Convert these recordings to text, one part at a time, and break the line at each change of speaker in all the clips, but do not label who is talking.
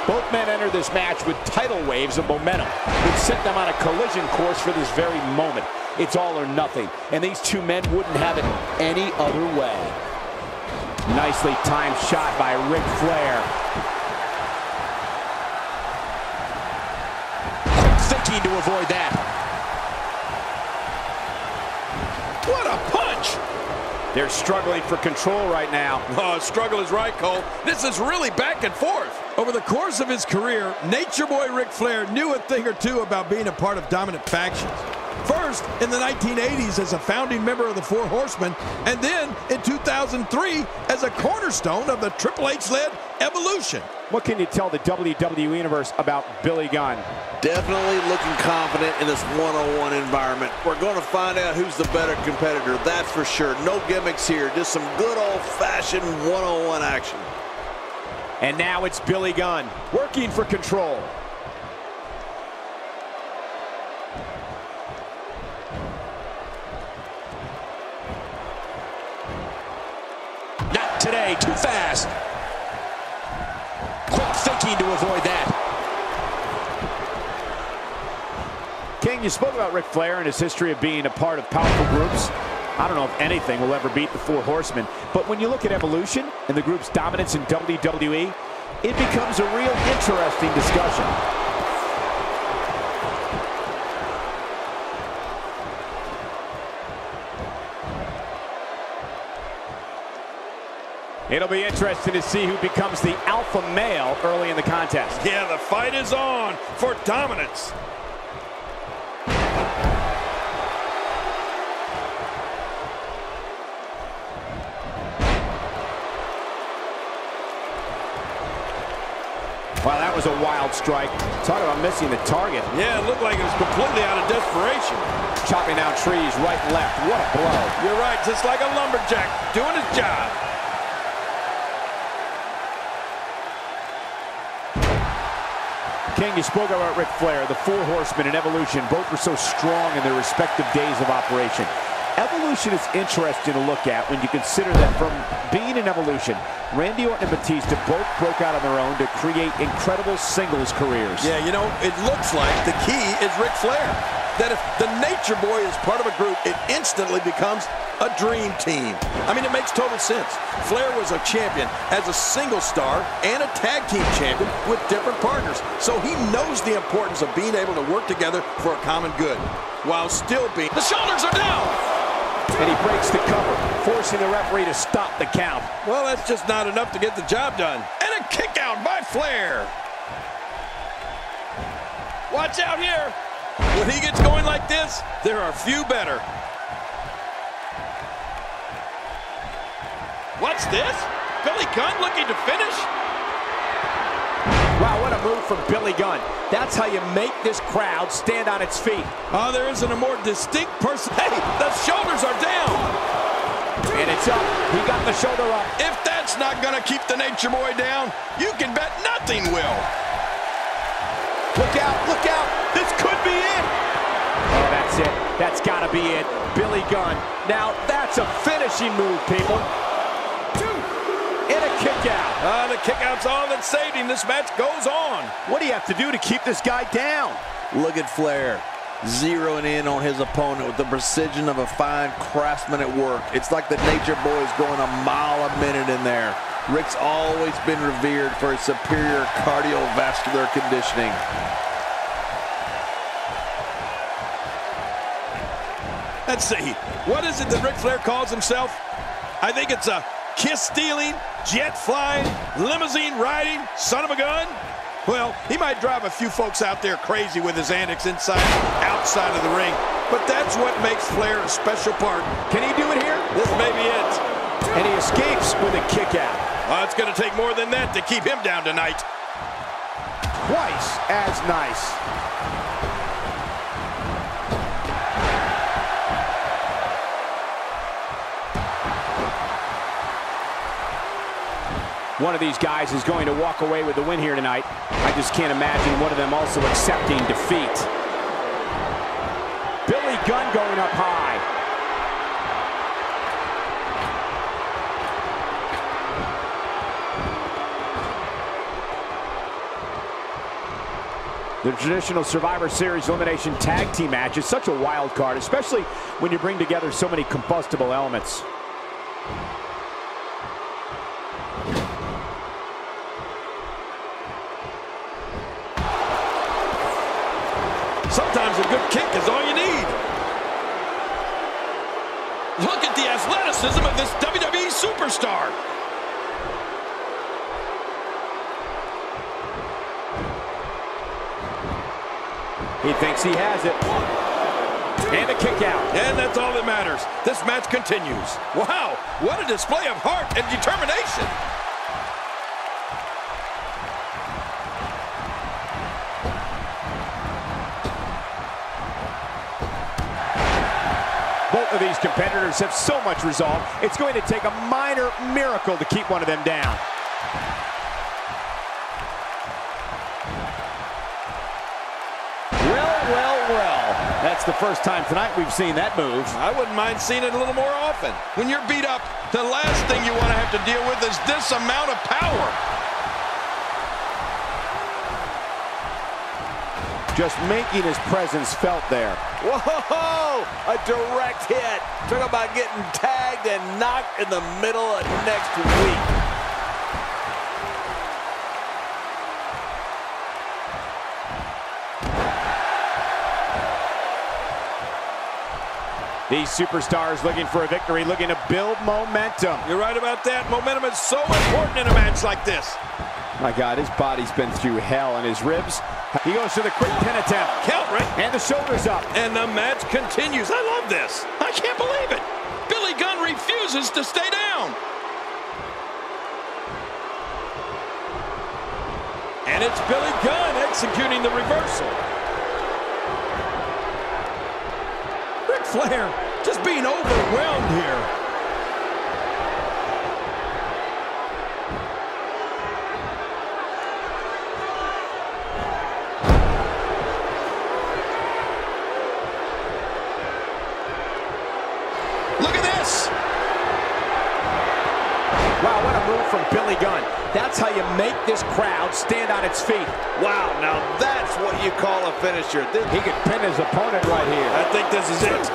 Both men enter this match with tidal waves of momentum, which set them on a collision course for this very moment. It's all or nothing, and these two men wouldn't have it any other way. Nicely timed shot by Ric Flair. Quick thinking to avoid that. What a punch! They're struggling for control right now.
Oh, struggle is right, Cole. This is really back and forth. Over the course of his career, Nature Boy Ric Flair knew a thing or two about being a part of dominant factions. First, in the 1980s as a founding member of the Four Horsemen, and then in 2003 as a cornerstone of the Triple H-led Evolution.
What can you tell the WWE Universe about Billy Gunn?
Definitely looking confident in this one-on-one environment. We're going to find out who's the better competitor, that's for sure. No gimmicks here, just some good old-fashioned one-on-one action.
And now it's Billy Gunn, working for control. Not today, too fast. Quick thinking to avoid that. King, you spoke about Ric Flair and his history of being a part of powerful groups. I don't know if anything will ever beat the Four Horsemen, but when you look at Evolution and the group's dominance in WWE, it becomes a real interesting discussion. It'll be interesting to see who becomes the alpha male early in the contest.
Yeah, the fight is on for dominance.
Wow, that was a wild strike. Talk about missing the target.
Yeah, it looked like it was completely out of desperation.
Chopping down trees right and left. What a blow.
You're right, just like a lumberjack doing his job.
King, you spoke about Ric Flair, the Four Horsemen, and Evolution. Both were so strong in their respective days of operation. Evolution is interesting to look at when you consider that from being in Evolution, Randy Orton and Batista both broke out on their own to create incredible singles careers.
Yeah, you know, it looks like the key is Ric Flair. That if the Nature Boy is part of a group, it instantly becomes a dream team. I mean, it makes total sense. Flair was a champion as a single star and a tag team champion with different partners. So he knows the importance of being able to work together for a common good while still being... The shoulders are down!
And he breaks the cover, forcing the referee to stop the count.
Well, that's just not enough to get the job done. And a kick out by Flair. Watch out here. When he gets going like this, there are few better. What's this? Billy Gunn looking to finish?
Wow, what a move from Billy Gunn. That's how you make this crowd stand on its feet.
Oh, there isn't a more distinct person. Hey, the shoulders are down.
And it's up. He got the shoulder up.
If that's not going to keep the Nature Boy down, you can bet nothing will.
Look out, look out. This could be it. Oh, that's it. That's got to be it. Billy Gunn. Now, that's a finishing move, people. And a kick out.
The kick out's all that saved him. This match goes on.
What do you have to do to keep this guy down?
Look at Flair zeroing in on his opponent with the precision of a fine craftsman at work. It's like the Nature Boy is going a mile a minute in there. Ric's always been revered for his superior cardiovascular conditioning.
Let's see. What is it that Ric Flair calls himself? I think it's a kiss-stealing, jet-flying, limousine-riding son of a gun. Well, he might drive a few folks out there crazy with his antics inside and outside of the ring, but that's what makes Flair a special part.
Can he do it here?
This may be it.
And he escapes with a kick out.
It's going to take more than that to keep him down tonight.
Twice as nice. One of these guys is going to walk away with the win here tonight. I just can't imagine one of them also accepting defeat. Billy Gunn going up high. The traditional Survivor Series elimination tag team match is such a wild card, especially when you bring together so many combustible elements.
Sometimes a good kick is all you need. Look at the athleticism of this WWE superstar.
He thinks he has it. And a kick out.
And that's all that matters. This match continues. Wow, what a display of heart and determination.
Both of these competitors have so much resolve, it's going to take a minor miracle to keep one of them down. Well, that's the first time tonight we've seen that move.
I wouldn't mind seeing it a little more often. When you're beat up, the last thing you want to have to deal with is this amount of power.
Just making his presence felt there.
Whoa! A direct hit. Talk about getting tagged and knocked in the middle of next week.
These superstars looking for a victory, looking to build momentum.
You're right about that. Momentum is so important in a match like this.
My God, his body's been through hell, and his ribs. He goes for the quick pin attempt.
Count, Rick.
And the shoulders up.
And the match continues. I love this. I can't believe it. Billy Gunn refuses to stay down. And it's Billy Gunn executing the reversal. Ric Flair just being overwhelmed here. Look at this.
Wow, what a move from Billy Gunn. That's how you make this crowd stand on its feet.
Wow, now that's what you call a finisher.
He could pin his opponent right here.
I think this is it.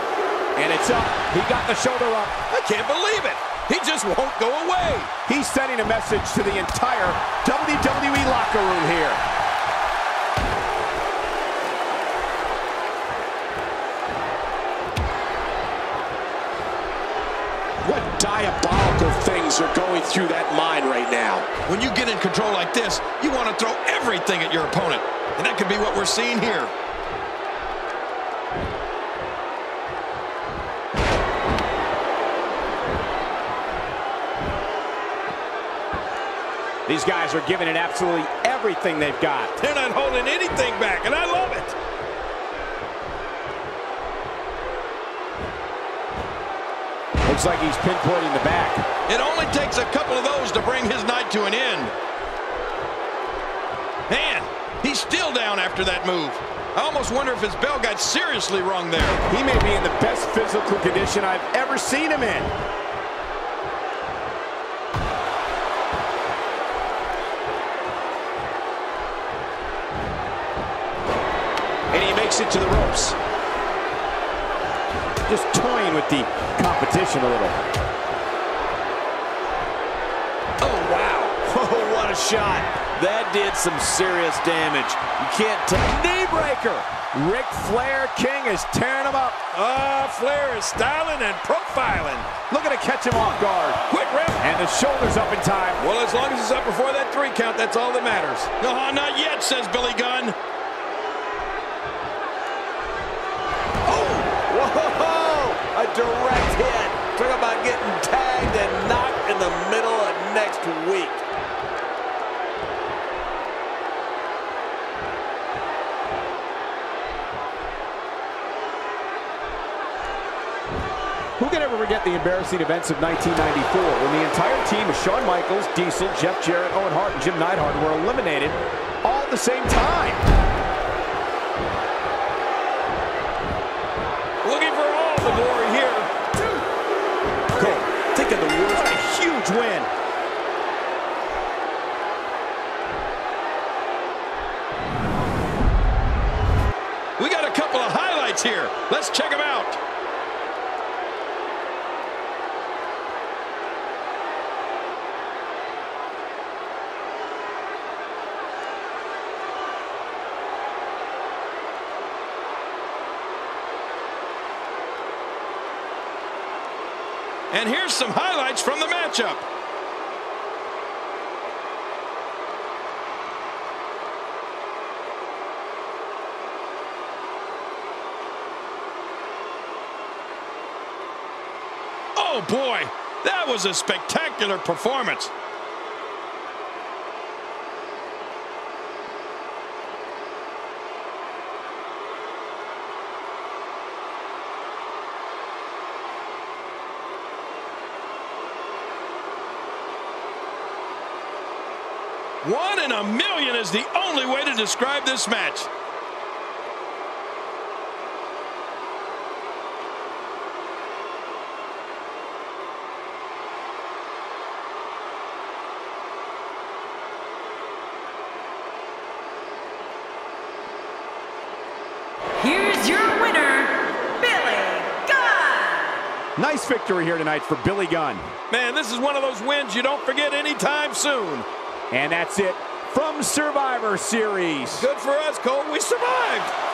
And it's up. He got the shoulder up.
I can't believe it. He just won't go away.
He's sending a message to the entire WWE locker room here.
What diabolical things are going through that mind right now?
When you get in control like this, you want to throw everything at your opponent. And that could be what we're seeing here.
These guys are giving it absolutely everything they've got.
They're not holding anything back, and I love it.
Looks like he's pinpointing the back.
It only takes a couple of those to bring his night to an end. Man, he's still down after that move. I almost wonder if his bell got seriously wrong there.
He may be in the best physical condition I've ever seen him in.
And he makes it to the ropes.
Just toying with the competition a little.
Oh, wow. Oh, what a shot. That did some serious damage. You can't take... Knee breaker.
Ric Flair King is tearing him up.
Flair is styling and profiling.
Looking to catch him off guard.
Quick rip.
And the shoulders up in time.
Well, as long as it's up before that 3 count, that's all that matters. No, not yet, says Billy Gunn.
A direct hit. Talk about getting tagged and knocked in the middle of next week.
Who can ever forget the embarrassing events of 1994 when the entire team of Shawn Michaels, Diesel, Jeff Jarrett, Owen Hart, and Jim Neidhart were eliminated all at the same time?
Looking for all the glory here.
Cole, think of the worst. A huge win.
highlights here. Let's check them out. And here's some highlights from the matchup. Oh boy, that was a spectacular performance. One in a million is the only way to describe this match.
Here's your winner, Billy Gunn.
Nice victory here tonight for Billy Gunn.
Man, this is one of those wins you don't forget anytime soon.
And that's it from Survivor Series.
Good for us, Cole. We survived.